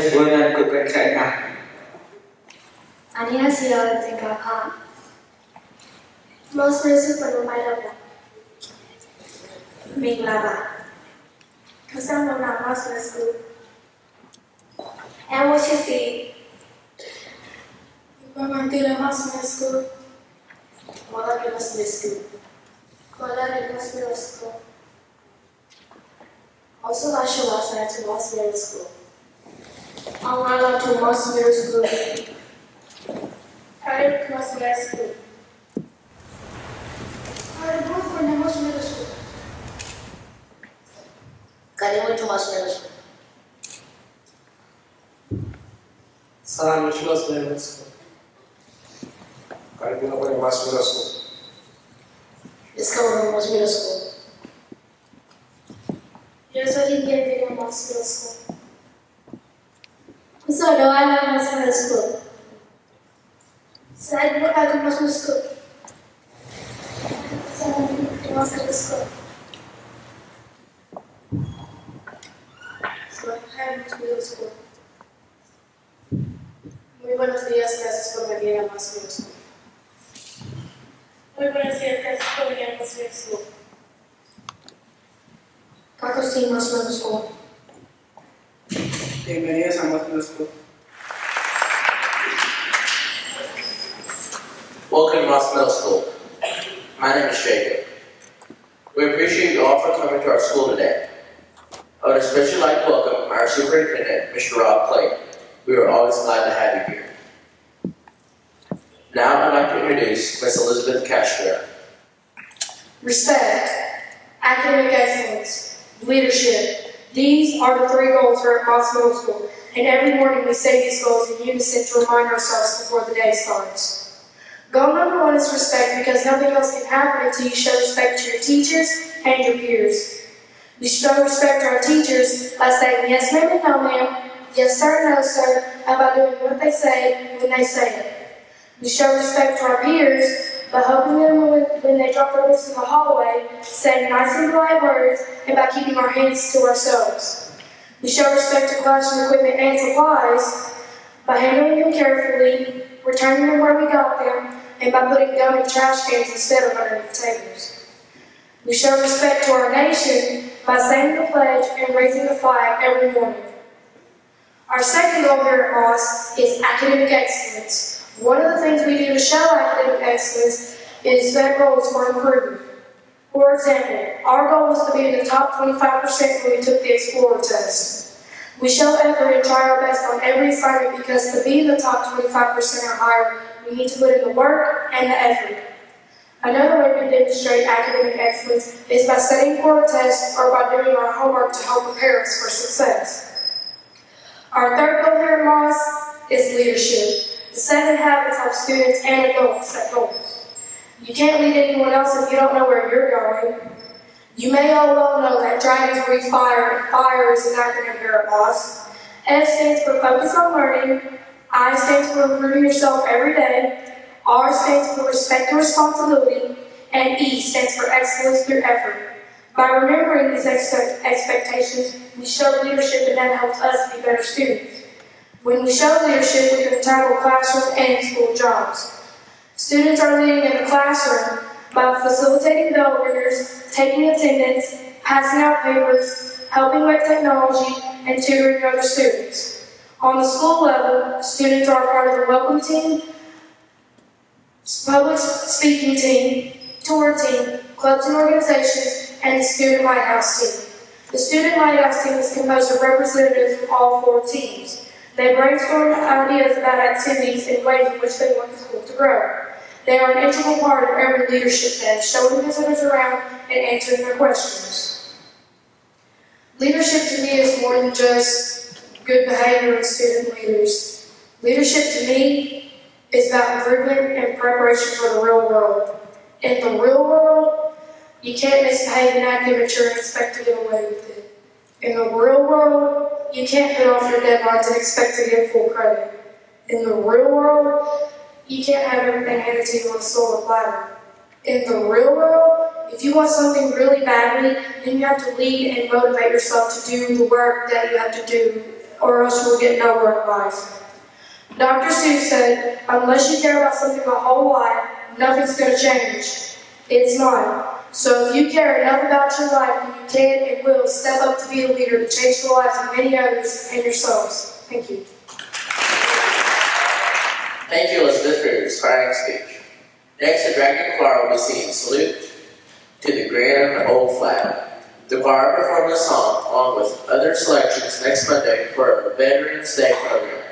수고는 끝까지 안녕하세요. 제가 Moses Penumpailaga. Minglaga. Kasama na Moses Group. Em was si Mamantila Moses Group. Wala rin Moses Group. Wala rin Moses Group. Also Lasha Wasa to Moses Group. Ang ala to Moses Group. Kaya Moses Group. Kalimutan mas menos. Salam mas menos. Kalimutan mas menos. Ikaw mas menos. Eu sou ninguém vira mas menos. Eu sou doa mas menos. Sai do lado mas menos. Mas menos. Muy buenos días, gracias por venir a Más Menos. Muy buenos días, gracias por venir a Más Menos. Kako si Más Menos? Bienvenidos a Más Menos. Welcome to Moss Middle School. My name is Jacob. We appreciate you all for coming to our school today. I would especially like to welcome our superintendent, Mr. Rob Clay. We are always glad to have you here. Now I'd like to introduce Ms. Elizabeth Castro. Respect, academic excellence, leadership. These are the three goals here at Moss Middle School, and every morning we say these goals in unison to remind ourselves before the day starts. Goal number 1 is respect, because nothing else can happen until you show respect to your teachers and your peers. We show respect to our teachers by saying yes ma'am and no ma'am, yes sir and no sir, and by doing what they say when they say it. We show respect to our peers by helping them when they drop their books in the hallway, saying nice and polite words, and by keeping our hands to ourselves. We show respect to classroom equipment and supplies by handling them carefully, returning them where we got them, and by putting them in trash cans instead of underneath tables. We show respect to our nation by saying the pledge and raising the flag every morning. Our second goal here at Moss is academic excellence. One of the things we do to show academic excellence is set goals for improvement. For example, our goal was to be in the top 25% when we took the Explorer test. We show effort and try our best on every assignment because to be in the top 25% or higher, we need to put in the work and the effort. Another way we demonstrate academic excellence is by studying for a test or by doing our homework to help prepare us for success. Our third goal here at Moss is leadership. The 7 habits help students and adults set goals. You can't lead anyone else if you don't know where you're going. You may all well know that dragons breathe fire, and fire is an acronym here at Moss. F stands for focus on learning, I stands for improving yourself every day, R stands for respect and responsibility, and E stands for excellence through effort. By remembering these expectations, we show leadership, and that helps us be better students. When we show leadership, we can tackle classroom and school jobs. Students are leading in the classroom by facilitating bell ringers, taking attendance, passing out papers, helping with technology, and tutoring other students. On the school level, students are a part of the welcome team, public speaking team, tour team, clubs and organizations, and the student lighthouse team. The student lighthouse team is composed of representatives from all 4 teams. They brainstorm ideas about activities and ways in which they want the school to grow. They are an integral part of every leadership day, showing visitors around and answering their questions. Leadership to me is more than just good behavior and student leaders. Leadership to me is about improvement and preparation for the real world. In the real world, you can't misbehave in academics and expect to get away with it. In the real world, you can't put off your deadlines and expect to get full credit. In the real world, you can't have everything handed to you on a silver platter. In the real world, if you want something really badly, then you have to lead and motivate yourself to do the work that you have to do or else you will get nowhere in life. Dr. Seuss said, unless you care about something my whole life, nothing's going to change. It's not. So if you care enough about your life, then you can and will step up to be a leader to change the lives of many others and yourselves. Thank you. Thank you, Elizabeth, for your inspiring speech. Next, the Dragon Choir will be singing Salute to the Grand Old Flag. The choir will perform the song along with other selections next Monday for our Veterans Day program.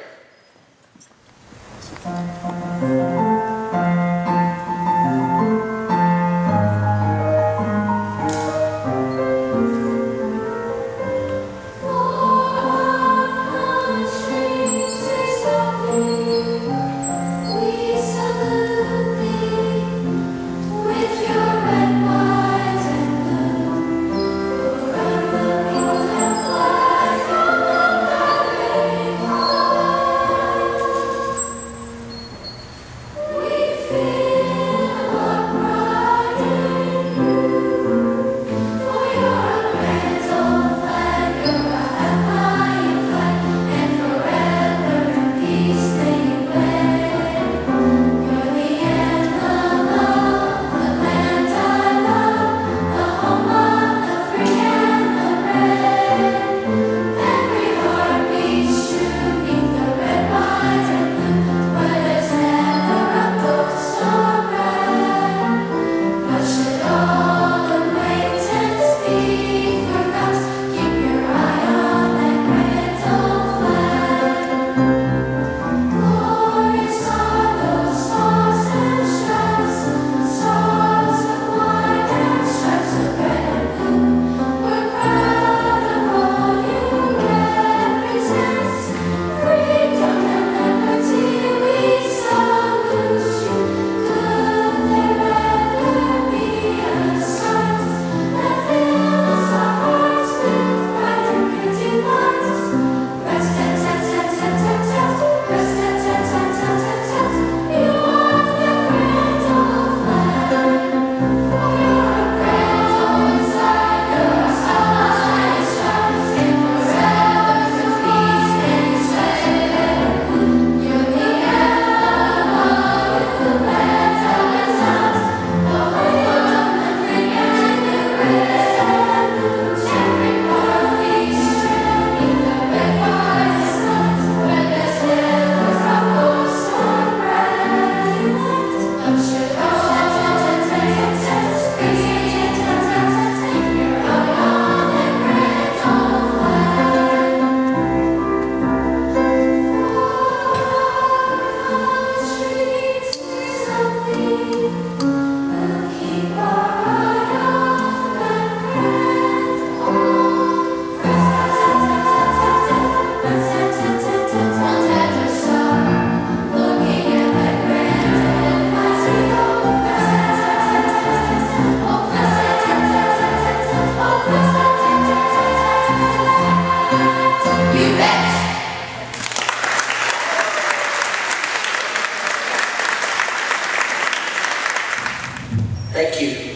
Thank you.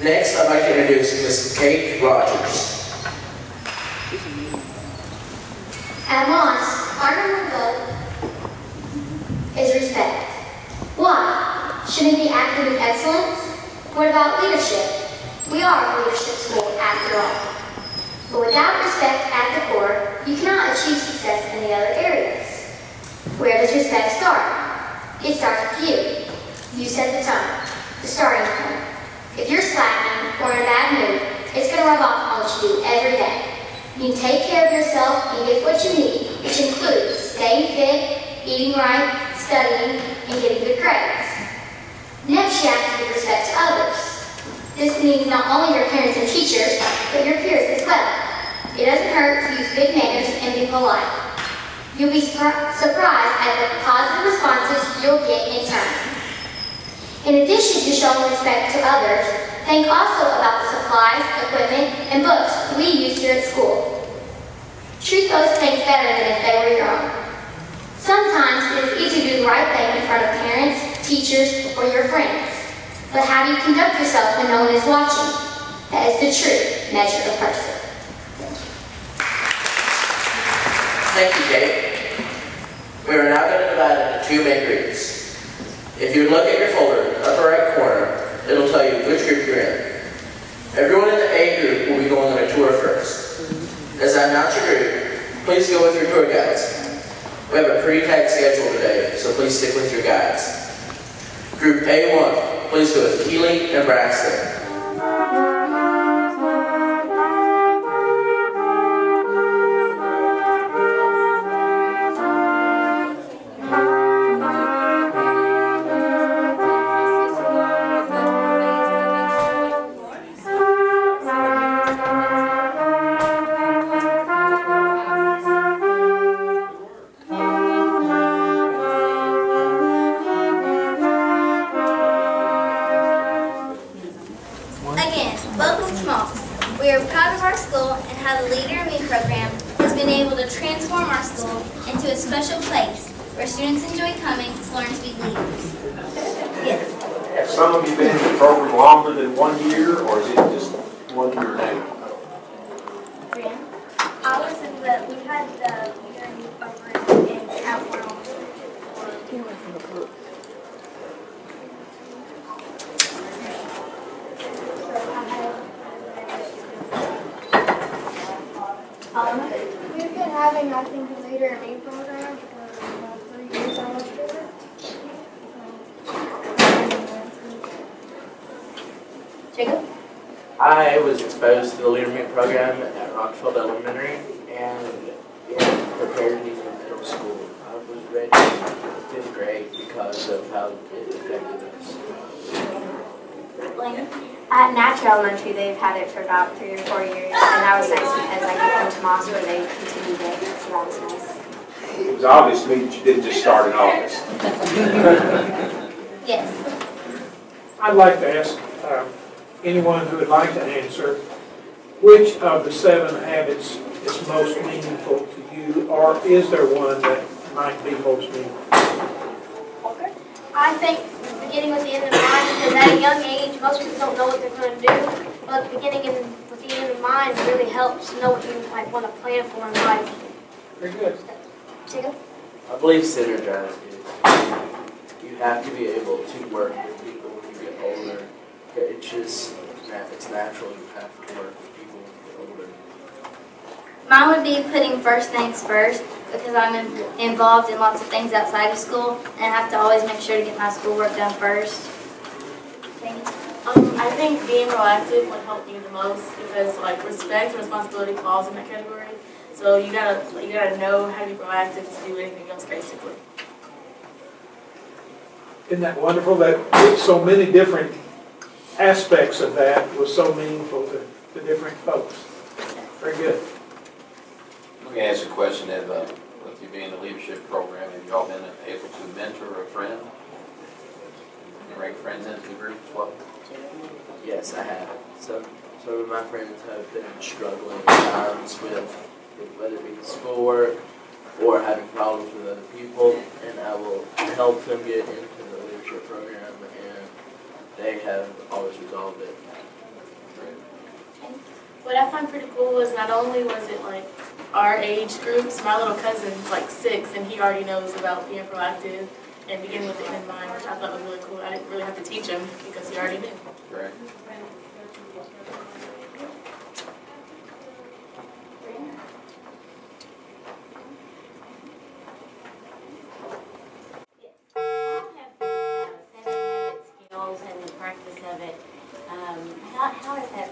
Next, I'd like to introduce Ms. Kate Rogers. At Moss, our number goal is respect. Why? Shouldn't it be academic excellence? What about leadership? We are a leadership school after all. But without respect at the core, you cannot achieve success in the other areas. Where does respect start? It starts with you. You set the tone, the starting point. If you're slacking or in a bad mood, it's going to rub off on what you do every day. You can take care of yourself and get what you need, which includes staying fit, eating right, studying, and getting good grades. Next, you have to give respect to others. This means not only your parents and teachers, but your peers as well. It doesn't hurt to use good manners and be polite. You'll be surprised at the positive responses you'll get in turn. In addition to showing respect to others, think also about the supplies, equipment, and books we use here at school. Treat those things better than if they were your own. Sometimes it is easy to do the right thing in front of parents, teachers, or your friends. But how do you conduct yourself when no one is watching? That is the true measure of person. Thank you. Thank you, Kate. We are now going to divide into two main groups. If you look at your folder, upper right corner, it'll tell you which group you're in. Everyone in the A group will be going on a tour first. As I announce your group, please go with your tour guides. We have a pretty tight schedule today, so please stick with your guides. Group A1, please go with Keeley and Braxton. Again, welcome to Moss. We are proud of our school and how the Leader in Me program has been able to transform our school into a special place where students enjoy coming to learn to be leaders. Yes. Have some of you been in the program longer than 1 year, or is it just 1 year now? I was in the, we had the Leader in Me program in Outlaw. We've been having, I think, a Leader in Me program for about 3 years almost. Jacob? I was exposed to the Leader in Me program at Rockfield Elementary, and it prepared me for middle school. I was ready for 5th grade because of how it affected us. At Natural Elementary, they've had it for about 3 or 4 years, and that was nice because I could come to Moss where they continued it, so that was nice. It was obvious to me that you didn't just start in August. Yes. I'd like to ask anyone who would like to answer, which of the 7 habits is most meaningful to you, or is there one that might be most meaningful? I think beginning with the end in mind, because at a young age, most people don't know what they're going to do. But beginning with the end in mind really helps to know what you want to plan for in life. Very good. Jacob? I believe synergize is. You have to be able to work with people when you get older. It's just, it's natural. You have to work with people when you get older. Mine would be putting first things first because I'm involved in lots of things outside of school and I have to always make sure to get my schoolwork done first. I think being proactive would help you the most because like respect and responsibility falls in that category. So you gotta know how to be proactive to do anything else basically. Isn't that wonderful that so many different aspects of that was so meaningful to different folks? Very good. Let me ask a question of, with you being in the leadership program, have you all been able to mentor a friend? And bring friends into the group as well? Yes, I have. Some of my friends have been struggling at times with whether it be schoolwork or having problems with other people, and I will help them get into the leadership program, and they have always resolved it. What I find pretty cool was not only was it like our age groups, my little cousin's like 6 and he already knows about being proactive and beginning with the end in mind, which I thought was really cool. I didn't really have to teach him because he already knew. Right. Skills and the practice of it. How has that,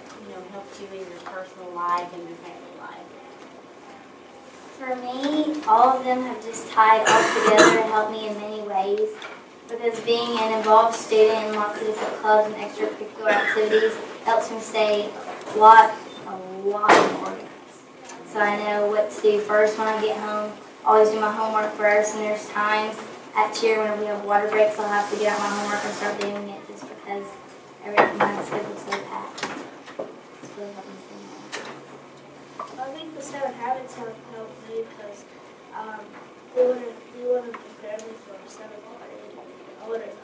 helped you in your personal life and your family life? For me, all of them have just tied all together and helped me in many ways because being an involved student in lots of different clubs and extracurricular activities helps me stay a lot more organized. So I know what to do first when I get home. Always do my homework first, and there's times at cheer when we have water breaks I'll have to get out my homework and start doing it just because everything my schedule's so packed. It's really helped me stay more. I think the 7 habits have helped me because they wouldn't prepare me for 7th grade. I wouldn't.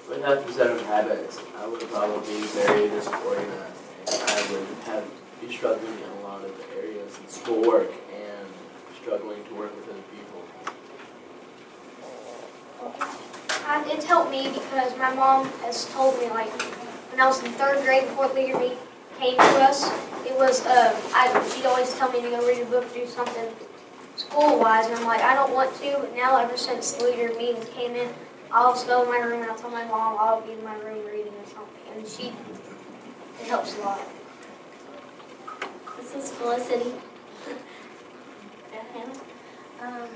Without the 7 habits, habits, I would probably be very disorganized. And I would be struggling in a lot of areas in schoolwork and struggling to work with other people. It's helped me because my mom has told me, like, when I was in 3rd grade before Leader Meet came to us, it was, she'd always tell me to go read a book, do something school-wise, and I'm like, I don't want to, but now ever since Leader Meetings came in, I'll just go in my room and I'll tell my mom I'll be in my room reading or something, and it helps a lot. This is Felicity. Yeah, Hannah.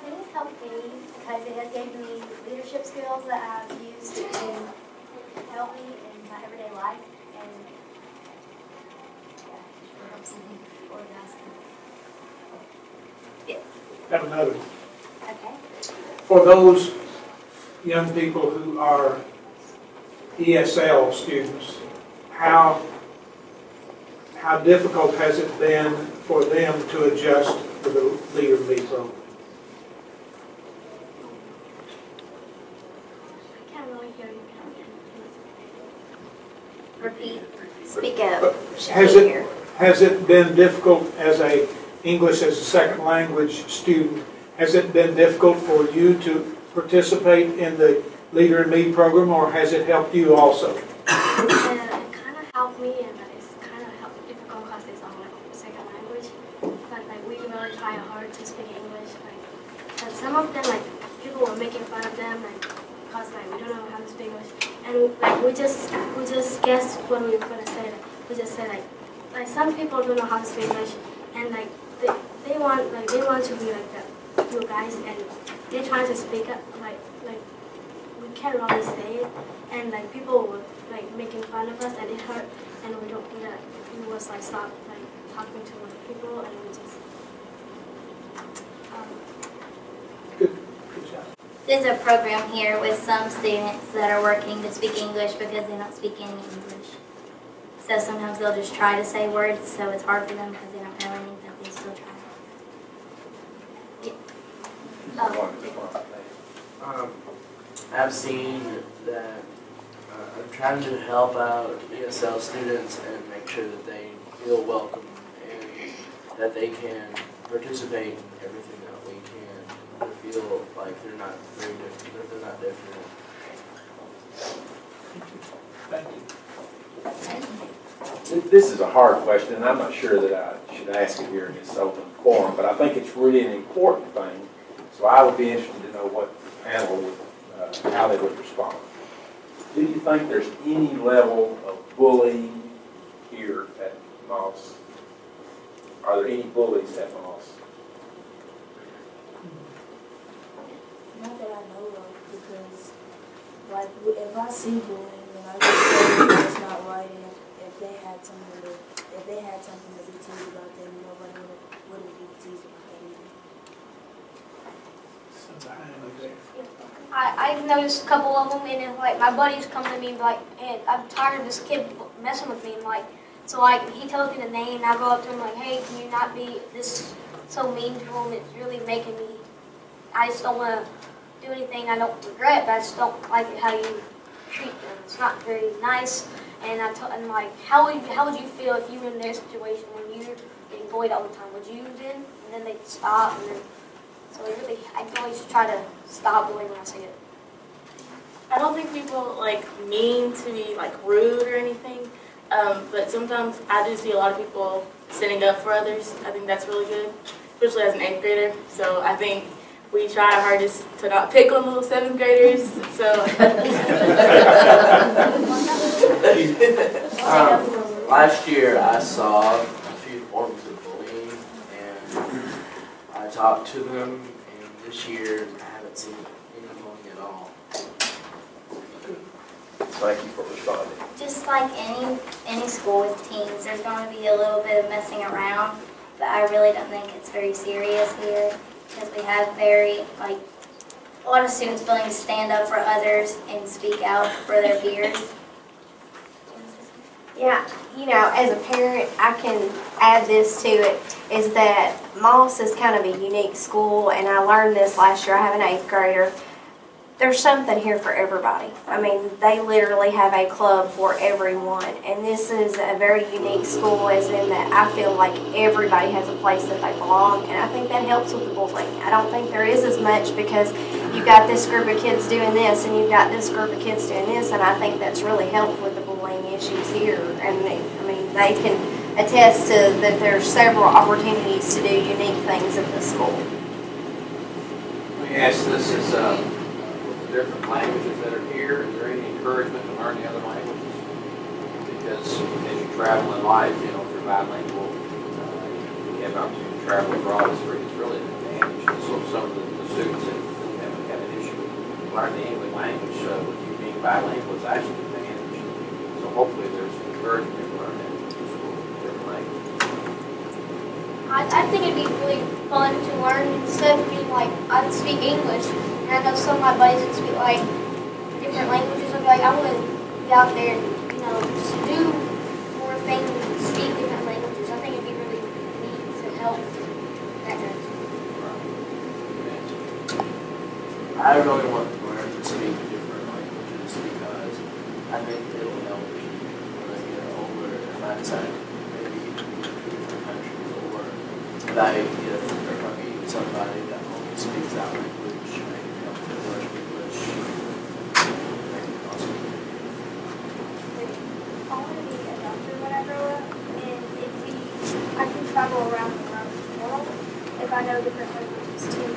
Things helped me because it has given me leadership skills that I've used to help me in my everyday life, and yeah, it helps me organize. Yes. Have another. Okay. For those young people who are ESL students, how difficult has it been for them to adjust to the Leader Me program? I can't really hear you. Repeat. Speak up. Has it been difficult as a English as a second language student? Has it been difficult for you to participate in the Leader in Me program, or has it helped you also? It kind of helped me, and it's kind of difficult because it's on my second language. But like we really try hard to speak English. But some of them, like people were making fun of them, like because like we don't know how to speak English, and like we just guessed what we were gonna say. We just said like some people don't know how to speak English, and like they want to be like that. You guys, and they're trying to speak up, like we can't really say it, and like people were like making fun of us, and it hurt, and we was like stop like talking to other people, and we just Good job. There's a program here with some students that are working to speak English because they don't speak any English. So sometimes they'll just try to say words, so it's hard for them because they don't know any, but they still try. I've seen that I'm trying to help out ESL students and make sure that they feel welcome and that they can participate in everything that we can. They feel like they're not very different, that they're not different. Thank you. This is a hard question, and I'm not sure that I should ask it here in this open forum, but I think it's really an important thing. So I would be interested to know what the panel would, how they would respond. Do you think there's any level of bullying here at Moss? Are there any bullies at Moss? Not that I know of, because like if I see bullying, then I just say that's not right. And if they had something to be teased about, then nobody wouldn't be teased about that either. I've noticed a couple of them, and then, like my buddies come to me and be like, "Hey, I'm tired of this kid messing with me." And like, so like he tells me the name, and I go up to him like, "Hey, can you not be this so mean to him? It's really making me. I just don't want to do anything I don't regret, but I just don't like it how you treat them. It's not very nice." And I'm like, how would you feel if you were in their situation when you're getting bullied all the time? Would you then? And then they stop, and then. So I always try to stop bullying when I see it. I don't think people like mean to be like rude or anything, but sometimes I do see a lot of people standing up for others. I think that's really good, especially as an 8th grader. So I think we try our hardest to not pick on little 7th graders. So last year I saw a few forms of bullying, and I talked to them, and this year I haven't seen any bullying at all. Thank you for responding. Just like any school with teens, there's going to be a little bit of messing around, but I really don't think it's very serious here because we have a lot of students willing to stand up for others and speak out for their peers. Yeah, you know, as a parent, I can add this to it, is that Moss is kind of a unique school, and I learned this last year. I have an 8th grader. there's something here for everybody. I mean, they literally have a club for everyone, and this is a very unique school as in that I feel like everybody has a place that they belong, and I think that helps with the bullying. I don't think there is as much because you've got this group of kids doing this, and you've got this group of kids doing this, and I think that's really helped with the bullying issues here. And I mean, they can attest to that there's several opportunities to do unique things at the school. Let me ask this, is with the different languages that are here, is there any encouragement to learn the other languages? Because as you travel in life, you know, if you're bilingual, you have an opportunity to travel abroad, it's really an advantage. And so some of the students that haven't had an issue with learning the English language, with you being bilingual, is actually an advantage. So hopefully there's encouragement to learn that different language. I think it'd be really fun to learn instead of being like, I speak English, and I know some of my buddies that speak like different languages. I'd be like, I want to be out there and, you know, just do more things and speak different languages. I think it'd be really neat to help that kind of stuff. I really want to learn to speak different languages because I think it'll help me when I get older and my time, maybe different countries, or like if I meet somebody that only speaks that language, I can help them learn English. That'd be awesome. I want to be a doctor when I grow up, and I can travel around the world if I know different languages too.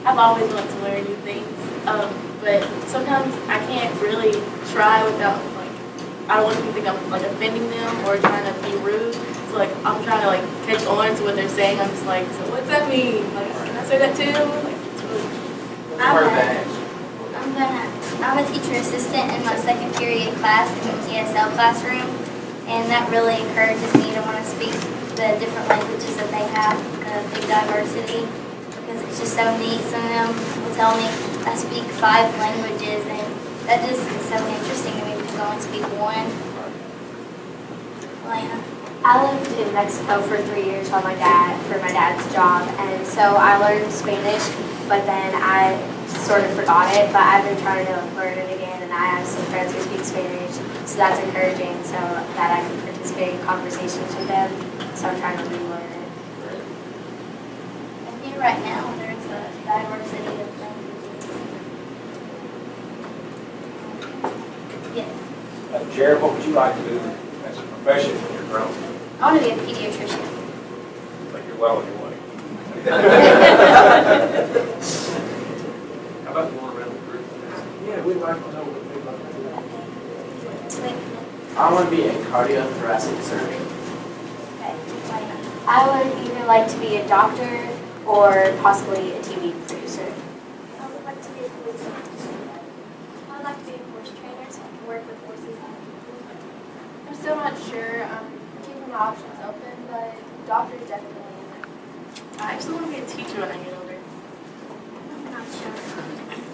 I've always wanted to learn new things, but sometimes I can't really try without, like, I don't want people to think I'm like offending them or trying to be rude. So like I'm trying to like catch on to what they're saying. I'm just like, so what's that mean? Like, can I say that too? Like, it's really I'm a teacher assistant in my second period class in the TSL classroom, and that really encourages me to want to speak the different languages that they have, the big diversity, because it's just so neat. Some of them will tell me I speak 5 languages, and that just is so interesting to me because I only speak one. Elena? I lived in Mexico for 3 years for my dad's job, and so I learned Spanish, but then I sort of forgot it, but I've been trying to learn it again, and I have some friends who speak Spanish, so that's encouraging, so that I can participate in conversations with them, so I'm trying to relearn it. And here right now, there's a diversity of languages. Yes. Jared, what would you like to do as a profession when you're grown? I want to be a pediatrician. Like you're well on your way. How about going around the group? Yeah, we'd like to know what they like to do. I want to be a cardiothoracic surgeon. I would either like to be a doctor or possibly a TV producer. I would like to be a police officer. I would like to be a horse trainer so I can work with horses and people. I'm still not sure. I'm keeping my options open, but doctor is definitely in there. I actually want to be a teacher when I get older. I'm not sure.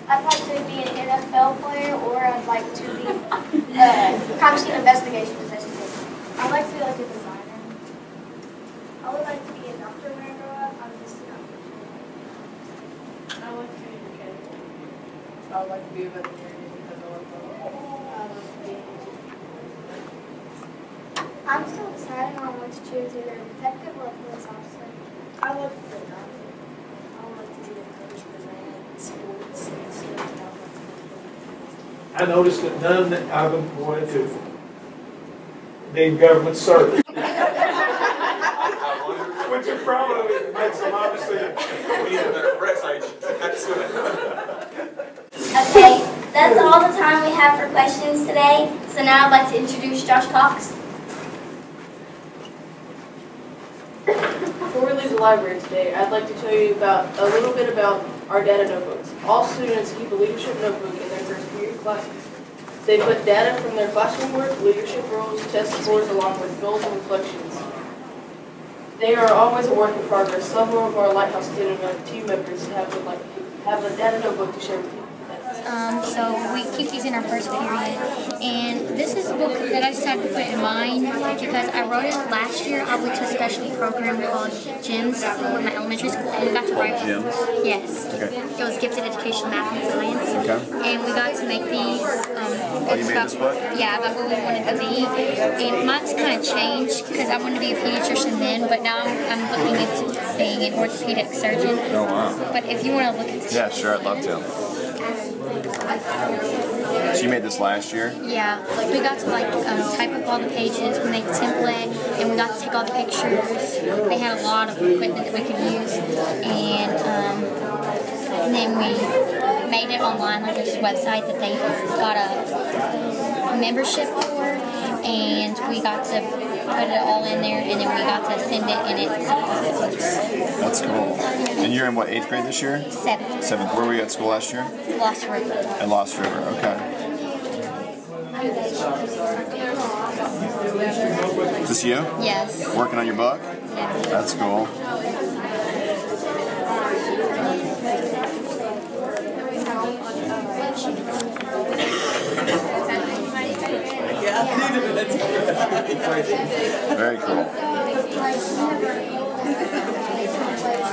I'd like to be an NFL player, or I'd like to be crime scene investigation investigator. I'd like to be like a designer. I would like to be a doctor when I grow up. I'm just not I like to be a mechanic. I would like to be a veterinarian because I like dogs. I like to be an engineer. I'm still deciding on what to choose, either a detective or a police officer. I would like to be a doctor. I would like to be a coach for sports and stuff. I noticed that none of them wanted to be in government service. Which is probably makes them obviously we need a better press agent. Okay, that's all the time we have for questions today. So now I'd like to introduce Josh Cox. Before we leave the library today, I'd like to tell you about a little bit about our data notebooks. All students keep a leadership notebook in their first period classes. They put data from their classroom work, leadership roles, test scores, along with goals and reflections. They are always a work in progress. Several of our Lighthouse team members have a data notebook to share with you. So we keep these in our first period, and this is a book that I decided to put in mine because I wrote it last year. I went to a specialty program called GEMS with my elementary school, and we got to write. Yes. Okay. It was gifted education, math, and science. Okay. And we got to make these. Oh, you made this book? Yeah, about what we wanted to be. And mine's kind of changed because I wanted to be a pediatrician then, but now I'm looking into being an orthopedic surgeon. Oh, wow. But if you want to look at Yeah, sure, I'd love to. So you made this last year? Yeah, we got to type up all the pages, we made a template, and we got to take all the pictures. They had a lot of equipment that we could use, and then we made it online on this website that they got a membership for, and we got to put it all in there, and then we got to send it, and it's That's cool. And you're in what, 8th grade this year? 7th. 7th. Where were you at school last year? Lost River. At Lost River, okay. Is this you? Yes. Working on your book? Yeah. That's cool. Very cool.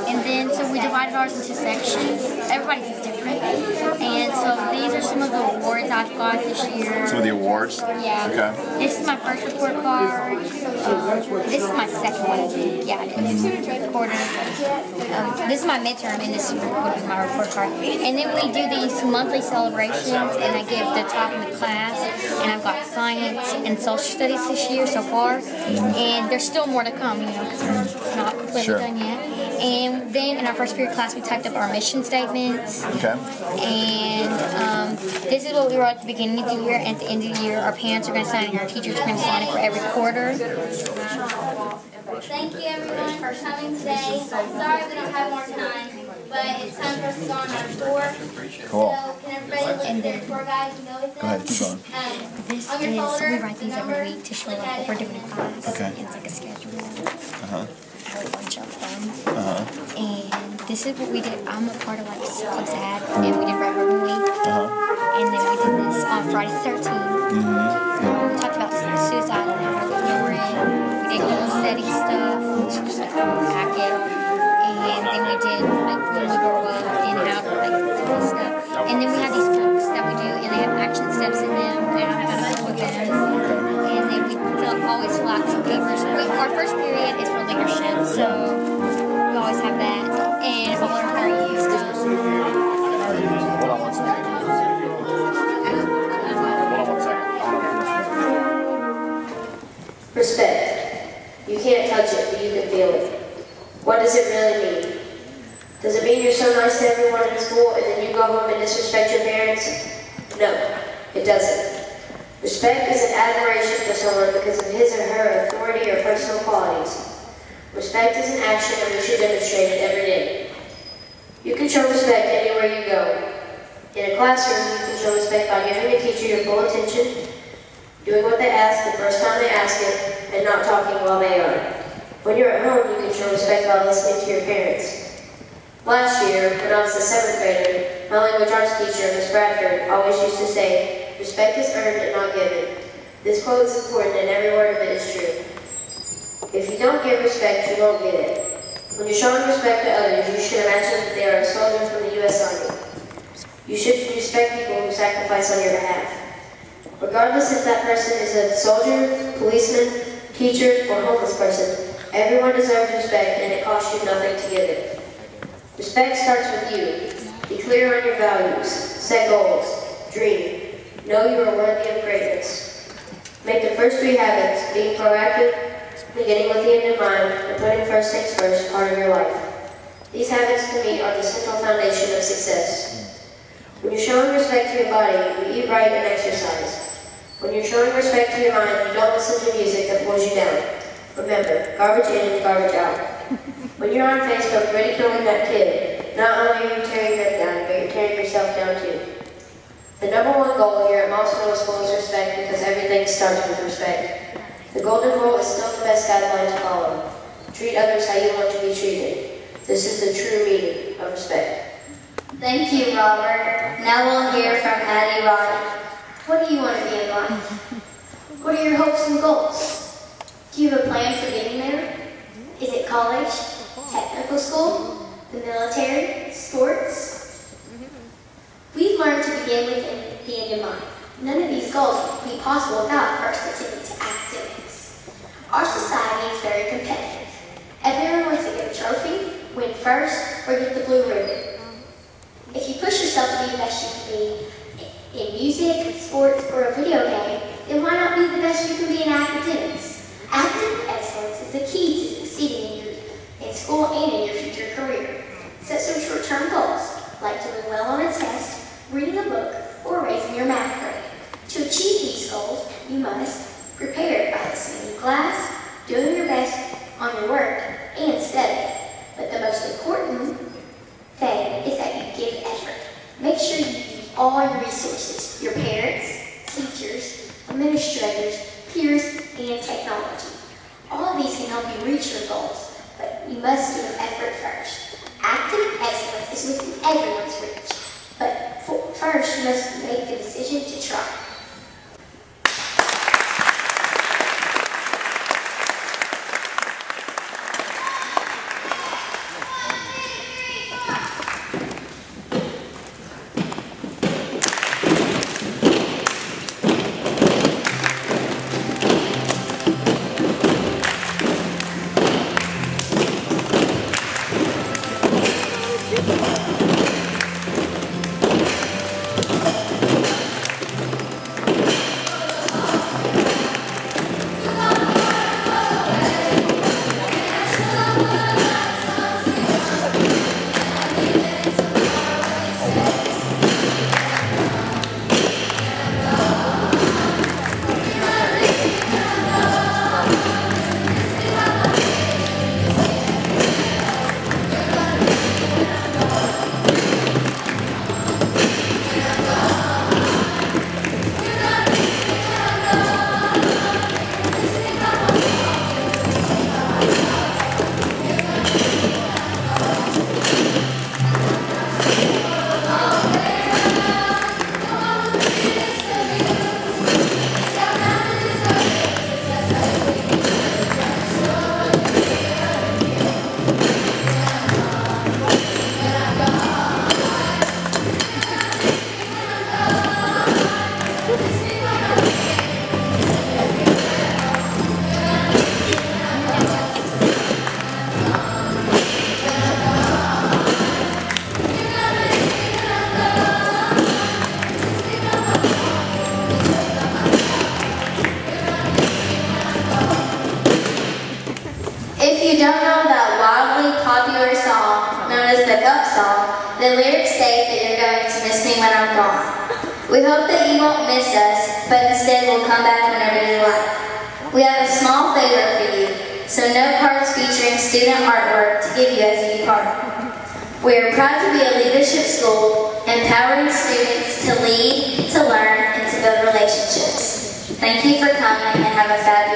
And then, so we divided ours into sections. Everybody's is different. And so these are some of the awards I've got this year. Some of the awards? Yeah. Okay. This is my first report card. This is my second one. Yeah, it is. Quarter. This is my midterm, and this would be my report card. And then we do these monthly celebrations, and I give the top in the class. And I've got science and social studies this year so far. And there's still more to come, because we're not completely done yet. And then in our first period class, we typed up our mission statements. Okay. And this is what we wrote at the beginning of the year. And at the end of the year, our parents are going to sign it, and our teachers are going to sign it for every quarter. Thank you everyone for coming today. I'm sorry we don't have more time, but it's time for us to go on our tour. Cool. So can everybody look at their tour guide and go with them? Go ahead, keep going. This on your is, folder, we write these every week to show what we're doing in class. Okay. It's like a schedule. Uh-huh. I have a bunch of them. Uh-huh. And this is what we did. I'm a part of Club SAD, and we did Red Ribbon Week. Uh-huh. And then we did this on Friday the 13th. We talked about suicide and how to ignore it. We did goal setting stuff, which was like a packet. And then we did when we grow up and how to do stuff. And then we have these books that we do, and they have action steps in them, and I how to work with them. And then we always fill out some papers. Our first period is for leadership, so we always have that. And all our 30 stuff. Hold on one second. Respect. You can't touch it, but you can feel it. What does it really mean? Does it mean you're so nice to everyone in school and then you go home and disrespect your parents? No, it doesn't. Respect is an admiration for someone because of his or her authority or personal qualities. Respect is an action and we should demonstrate it every day. You can show respect anywhere you go. In a classroom, you can show respect by giving a teacher your full attention, doing what they ask the first time they ask it, and not talking while they are. When you're at home, you can show respect by listening to your parents. Last year, when I was the 7th grader, my language arts teacher, Ms. Bradford, always used to say, "Respect is earned and not given." This quote is important and every word of it is true. If you don't give respect, you won't get it. When you're showing respect to others, you should imagine that they are a soldier from the U.S. Army. You should respect people who sacrifice on your behalf. Regardless if that person is a soldier, policeman, teacher, or homeless person, everyone deserves respect and it costs you nothing to give it. Respect starts with you. Be clear on your values. Set goals. Dream. Know you are worthy of greatness. Make the first 3 habits, being proactive, beginning with the end in mind, and putting first things first, part of your life. These habits to me are the central foundation of success. When you're showing respect to your body, you eat right and exercise. When you're showing respect to your mind, you don't listen to music that pulls you down. Remember, garbage in, garbage out. When you're on Facebook ridiculing that kid, not only are you tearing them down, but you're tearing yourself down too. The #1 goal here at Moss Middle School is respect because everything starts with respect. The golden rule is still the best guideline to follow. Treat others how you want to be treated. This is the true meaning of respect. Thank you, Robert. Now we'll hear from Addie Roddy. What do you want to be in life? What are your hopes and goals? Do you have a plan for getting there? Is it college? technical school, the military, sports. We've learned to begin with the end in mind. None of these goals would be possible without first attending to academics. Our society is very competitive. Everyone wants to get a trophy, win first, or get the blue ribbon. If you push yourself to be the best you can be in music, sports, or a video game, then why not be the best you can be in academics? Academic excellence is the key to succeeding in school and in your future career. Set some short-term goals, like doing well on a test, reading a book, or raising your math grade. To achieve these goals, you must prepare by listening to class, doing your best on your work, and studying. But the most important thing is that you give effort. Make sure you use all your resources, your parents, teachers, administrators, peers, and technology. All of these can help you reach your goals, but you must give effort first. Academic excellence is within everyone's reach, but first you must make the decision to try. The lyrics state that you're going to miss me when I'm gone. We hope that you won't miss us, but instead will come back whenever you like. We have a small favor for you, so no cards featuring student artwork to give you as you depart. We are proud to be a leadership school, empowering students to lead, to learn, and to build relationships. Thank you for coming and have a fabulous